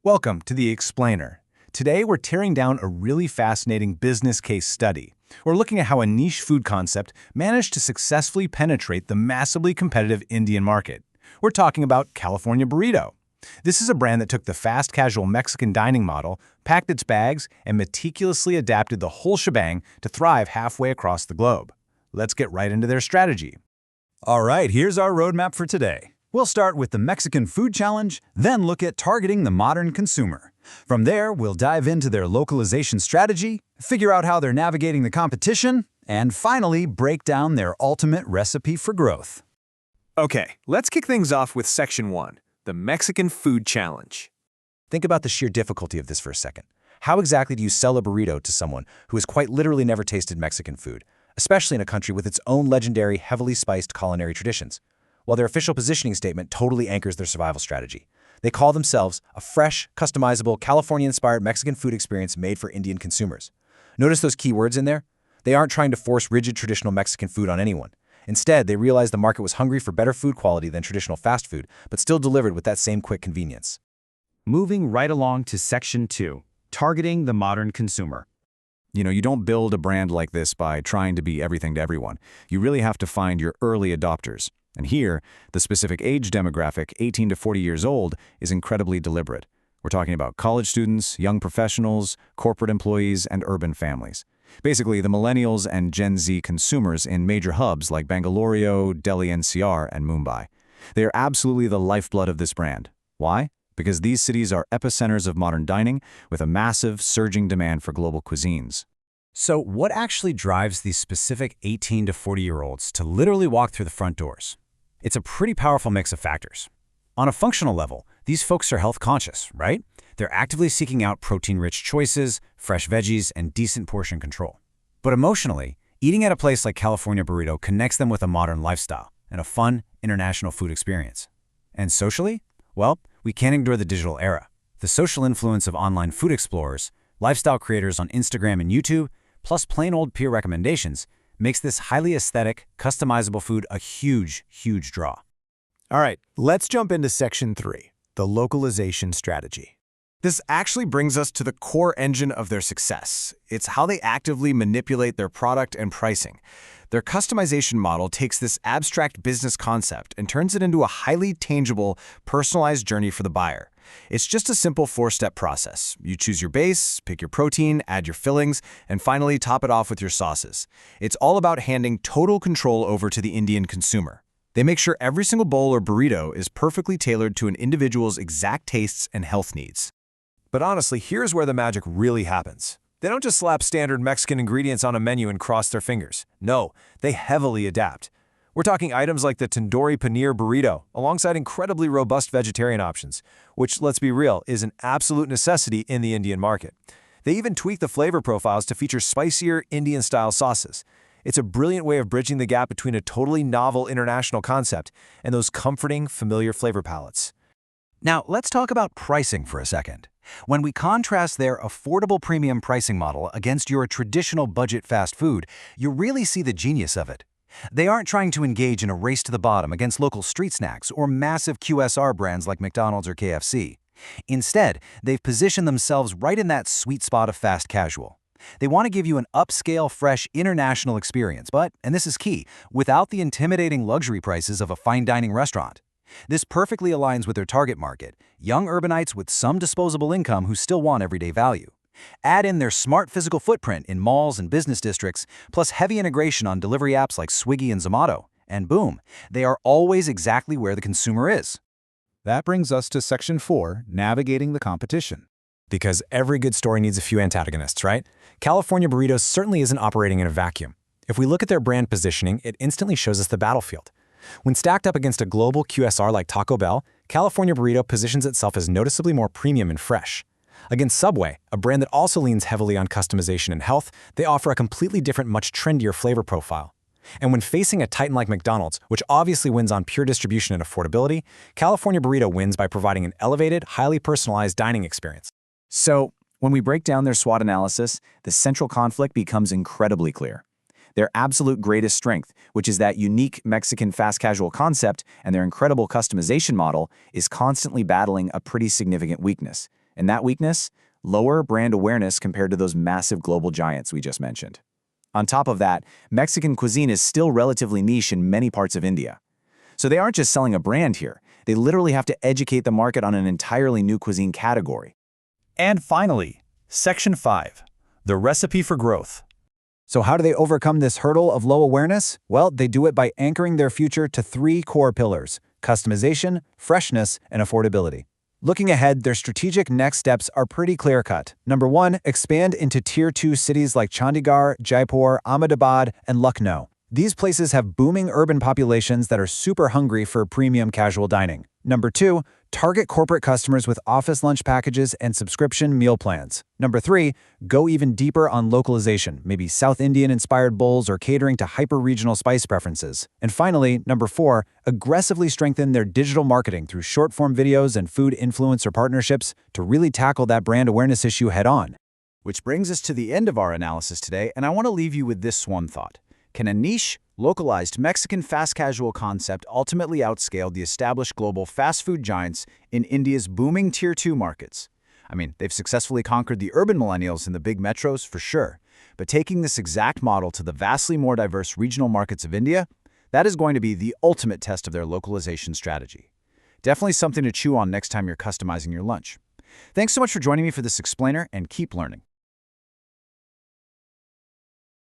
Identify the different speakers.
Speaker 1: Welcome to The Explainer. Today we're tearing down a really fascinating business case study. We're looking at how a niche food concept managed to successfully penetrate the massively competitive Indian market. We're talking about California Burrito. This is a brand that took the fast casual Mexican dining model, packed its bags, and meticulously adapted the whole shebang to thrive halfway across the globe. Let's get right into their strategy.
Speaker 2: All right, here's our roadmap for today. We'll start with the Mexican Food Challenge, then look at targeting the modern consumer. From there, we'll dive into their localization strategy, figure out how they're navigating the competition, and finally break down their ultimate recipe for growth.
Speaker 3: Okay, let's kick things off with Section 1, the Mexican Food Challenge.
Speaker 1: Think about the sheer difficulty of this for a second. How exactly do you sell a burrito to someone who has quite literally never tasted Mexican food, especially in a country with its own legendary, heavily spiced culinary traditions? Well, their official positioning statement totally anchors their survival strategy. They call themselves a fresh, customizable, California-inspired Mexican food experience made for Indian consumers. Notice those key words in there? They aren't trying to force rigid traditional Mexican food on anyone. Instead, they realized the market was hungry for better food quality than traditional fast food, but still delivered with that same quick convenience.
Speaker 4: Moving right along to Section 2, targeting the modern consumer.
Speaker 5: You don't build a brand like this by trying to be everything to everyone. You really have to find your early adopters. And here, the specific age demographic, 18 to 40 years old, is incredibly deliberate. We're talking about college students, young professionals, corporate employees, and urban families. Basically, the millennials and Gen Z consumers in major hubs like Bangalore, Delhi NCR, and Mumbai. They are absolutely the lifeblood of this brand. Why? Because these cities are epicenters of modern dining with a massive, surging demand for global cuisines.
Speaker 2: So what actually drives these specific 18 to 40-year-olds to literally walk through the front doors? It's a pretty powerful mix of factors. On a functional level, these folks are health conscious, right? They're actively seeking out protein-rich choices, fresh veggies, and decent portion control. But emotionally, eating at a place like California Burrito connects them with a modern lifestyle and a fun, international food experience. And socially? Well, we can't ignore the digital era. The social influence of online food explorers, lifestyle creators on Instagram and YouTube, plus plain old peer recommendations, makes this highly aesthetic, customizable food a huge, huge draw.
Speaker 3: All right, let's jump into Section 3, the localization strategy. This actually brings us to the core engine of their success. It's how they actively manipulate their product and pricing. Their customization model takes this abstract business concept and turns it into a highly tangible, personalized journey for the buyer. It's just a simple four-step process. You choose your base, pick your protein, add your fillings, and finally top it off with your sauces. It's all about handing total control over to the Indian consumer. They make sure every single bowl or burrito is perfectly tailored to an individual's exact tastes and health needs. But honestly, here's where the magic really happens. They don't just slap standard Mexican ingredients on a menu and cross their fingers. No, they heavily adapt. We're talking items like the tandoori paneer burrito, alongside incredibly robust vegetarian options, which, let's be real, is an absolute necessity in the Indian market. They even tweak the flavor profiles to feature spicier Indian-style sauces. It's a brilliant way of bridging the gap between a totally novel international concept and those comforting, familiar flavor palettes.
Speaker 2: Now, let's talk about pricing for a second. When we contrast their affordable premium pricing model against your traditional budget fast food, you really see the genius of it. They aren't trying to engage in a race to the bottom against local street snacks or massive QSR brands like McDonald's or KFC. Instead, they've positioned themselves right in that sweet spot of fast casual. They want to give you an upscale, fresh, international experience, but, and this is key, without the intimidating luxury prices of a fine dining restaurant. This perfectly aligns with their target market, young urbanites with some disposable income who still want everyday value. Add in their smart physical footprint in malls and business districts, plus heavy integration on delivery apps like Swiggy and Zomato, and boom, they are always exactly where the consumer is.
Speaker 5: That brings us to Section 4, navigating the competition.
Speaker 1: Because every good story needs a few antagonists, right? California Burrito certainly isn't operating in a vacuum. If we look at their brand positioning, it instantly shows us the battlefield. When stacked up against a global QSR like Taco Bell, California Burrito positions itself as noticeably more premium and fresh. Against Subway, a brand that also leans heavily on customization and health, they offer a completely different, much trendier flavor profile. And when facing a titan like McDonald's, which obviously wins on pure distribution and affordability, California Burrito wins by providing an elevated, highly personalized dining experience.
Speaker 6: So, when we break down their SWOT analysis, the central conflict becomes incredibly clear. Their absolute greatest strength, which is that unique Mexican fast casual concept, and their incredible customization model, is constantly battling a pretty significant weakness. And that weakness? Lower brand awareness compared to those massive global giants we just mentioned. On top of that, Mexican cuisine is still relatively niche in many parts of India. So they aren't just selling a brand here. They literally have to educate the market on an entirely new cuisine category.
Speaker 4: And finally, Section 5, the recipe for growth.
Speaker 1: So how do they overcome this hurdle of low awareness? Well, they do it by anchoring their future to 3 core pillars: customization, freshness, and affordability. Looking ahead, their strategic next steps are pretty clear-cut. Number 1, expand into Tier 2 cities like Chandigarh, Jaipur, Ahmedabad, and Lucknow. These places have booming urban populations that are super hungry for premium casual dining. Number 2, target corporate customers with office lunch packages and subscription meal plans. Number 3, go even deeper on localization, maybe South Indian-inspired bowls or catering to hyper-regional spice preferences. And finally, number 4, aggressively strengthen their digital marketing through short-form videos and food influencer partnerships to really tackle that brand awareness issue head-on.
Speaker 2: Which brings us to the end of our analysis today, and I want to leave you with this one thought. Can a niche, localized Mexican fast casual concept ultimately outscale the established global fast food giants in India's booming Tier 2 markets? I mean, they've successfully conquered the urban millennials in the big metros for sure, but taking this exact model to the vastly more diverse regional markets of India, that is going to be the ultimate test of their localization strategy. Definitely something to chew on next time you're customizing your lunch. Thanks so much for joining me for this explainer, and keep learning.